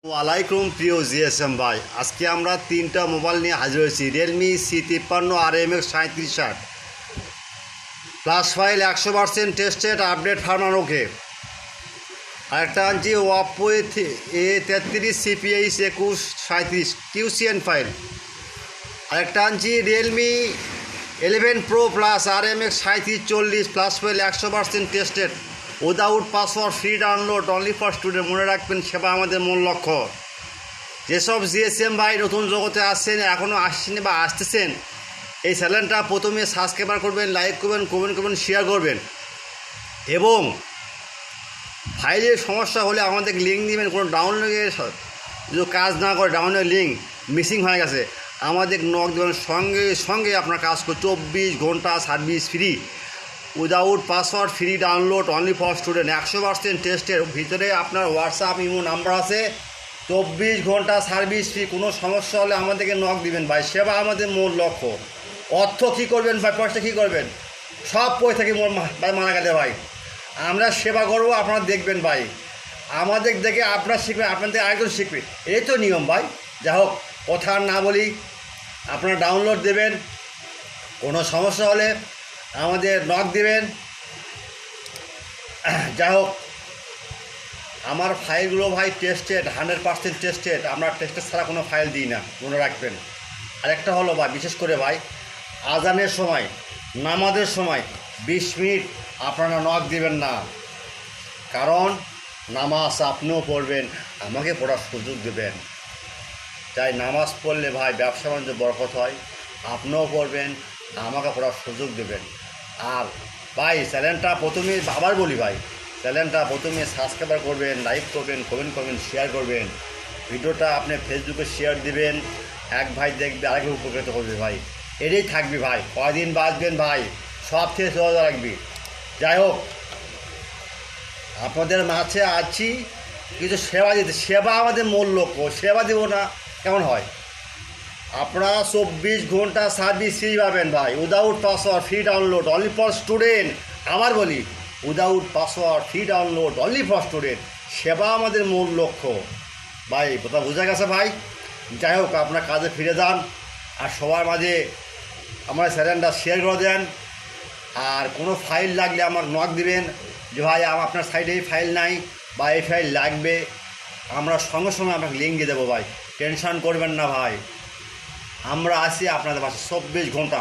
ওয়ালাইকুম প্রিয় জিএসএম ভাই, আজকে আমরা তিনটা মোবাইল নিয়ে হাজির হয়েছি। Realme C53 RMX3760 plus file 100% tested, update firmware okay. আরেকটা আনছি Oppo A33 CPIS 2137 QCN file. আরেকটা আনছি Realme 11 Pro plus RMX3740 plus file 100% tested, without password, free download, only for student. মনে রাখবেন, সেবা আমাদের মূল লক্ষ্য। যেসব জিএসএম ভাই নতুন জগতে আসছেন, এখনও আসছেন বা আসতেছেন, এই চ্যানেলটা প্রথমে সাবস্ক্রাইব করবেন, লাইক করবেন, কমেন্ট করবেন, শেয়ার করবেন। এবং ফাইলের সমস্যা হলে আমাদের লিঙ্ক দিবেন। কোনো ডাউনলোডের যদি কাজ না করে, ডাউনলোড লিঙ্ক মিসিং হয়ে গেছে, আমাদের নক দেবেন, সঙ্গে সঙ্গে আপনার কাজ করে। 24 ঘন্টা service free, without password, free download, only for student, 100% টেস্টের। ভিতরে আপনার হোয়াটসঅ্যাপ ইমো নাম্বার আছে। 24 ঘন্টা সার্ভিস ফ্রি। কোনো সমস্যা হলে আমাদেরকে নক দিবেন ভাই, সেবা আমাদের মূল লক্ষ্য। অর্থ কী করবেন ভাই, পয়সা কী করবেন, সব পয়সা থেকে ভাই মারা গেলে ভাই। আমরা সেবা করবো, আপনারা দেখবেন ভাই। আমাদের দেখে আপনারা শিখবেন, আপনাদের আরেকজন শিখবে, এই তো নিয়ম ভাই। যাই হোক, কথা আর না বলি, আপনারা ডাউনলোড দেবেন। কোনো সমস্যা হলে আমাদের নক দিবেন। যাই হোক, আমার ফাইলগুলো ভাই টেস্টেড, 100% টেস্টেড। আমরা টেস্টেড ছাড়া কোনো ফাইল দিই না, মনে রাখবেন। আরেকটা হলো ভাই, বিশেষ করে ভাই, আজানের সময়, নামাজের সময় 20 মিনিট আপনারা নক দিবেন না। কারণ নামাজ আপনিও পড়বেন, আমাকে পড়ার সুযোগ দেবেন। তাই নামাজ পড়লে ভাই ব্যবসা বাণিজ্য বরকত হয়। আপনিও পড়বেন, আমাকে পড়ার সুযোগ দেবেন। আর ভাই, চ্যানেলটা প্রথমে আবার বলি ভাই, চ্যানেলটা প্রথমে সাবস্ক্রাইব করবেন, লাইক করবেন, কমেন্ট করবেন, শেয়ার করবেন। ভিডিওটা আপনি ফেসবুকে শেয়ার দিবেন, এক ভাই দেখবে, আরেককে উপকৃত করবে ভাই। এটাই থাকবি ভাই, কয়দিন বাঁচবেন ভাই, সব থেকে সহজ রাখবি। যাই হোক, আপনাদের মাঝে আছি কিছু সেবা দিতে। সেবা আমাদের মূল লক্ষ্য। সেবা দেবো না কেমন হয়? আপনারা 24 ঘন্টা সার্ভিস ফ্রি পাবেন ভাই, without password, free download, only for student. আবার বলি, without password, free download, only for student. সেবা আমাদের মূল লক্ষ্য ভাই। কথা বোঝা গেছে ভাই? যাই হোক, আপনার কাজে ফিরে যান, আর সবার মাঝে আমার চ্যানেলটা শেয়ার করে দেন। আর কোনো ফাইল লাগলে আমার নক দিবেন যে ভাই আপনার সাইডে এই ফাইল নাই বা এই ফাইল লাগবে, আমরা সঙ্গে সঙ্গে আপনাকে লিঙ্ক দিয়ে দেবো ভাই। টেনশন করবেন না ভাই, আমরা আছি আপনাদের পাশে 24 ঘন্টা।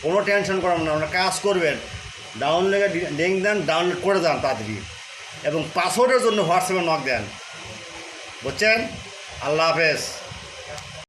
কোনো টেনশন করবেন না, আপনারা কাজ করবেন। ডাউনলোডে লিঙ্ক দেন, ডাউনলোড করে দেন তাড়াতাড়ি, এবং পাসওয়ার্ডের জন্য হোয়াটসঅ্যাপে নক দেন। বুঝছেন? আল্লাহ হাফেজ।